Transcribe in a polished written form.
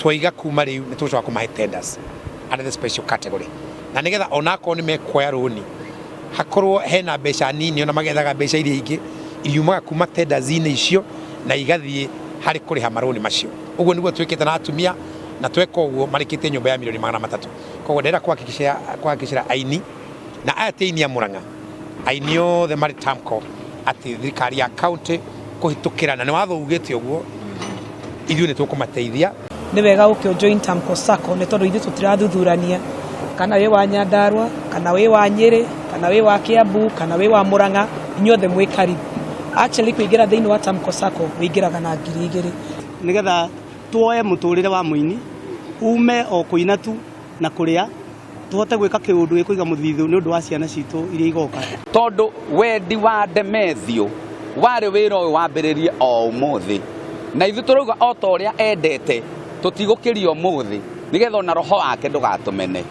twaiga kuma riu ni tucoka kumahe tenders under the special category na nigetha onako ni mekwoya roni hakorwo hena mbeca nini ona magethaga mbeca iria ingi iriumaga kuma tenders ine icio na igathie hari kuriha maroni macio uguo niguo twikite na atumia na tweka uguo marikite nyumba ya milioni 300 koguo ndera kuhakikishira aini na aya teini ya Murang'a aini othe mari Tamco ati thirikari ya county kuhitukirana ni watho ugite uguo ithuĩ nĩ tũkũmateithia nĩ wega ũkĩo join Tamco Sacco nĩ tondũ ithuĩ tũtirathuthurania kana wĩ wa Nyandarua kana wĩ wa Nyĩrĩ kana wĩ wa Kiambu kana wĩ wa Murang'a inyuothe mwĩ karibu actually kũingĩra thĩinĩ wa Tamco Sacco wĩingĩraga na 2,000 nigetha tuoye mũtũrĩre wa mũini ume o kũina tu na kũrĩa tuhote gwĩka kĩũndũ gĩkũiga mũthithũ nĩ ũndũ wa ciana citũ iria igoka tondũ wendi wa Ndemethio warĩ wĩra ũyũ wambĩrĩrie o ũmũthĩ na ithuĩ tũrauga o ta ũrĩa endete tũtigũkĩria ũmũthĩ nigetha ona roho wake ndũgatũmene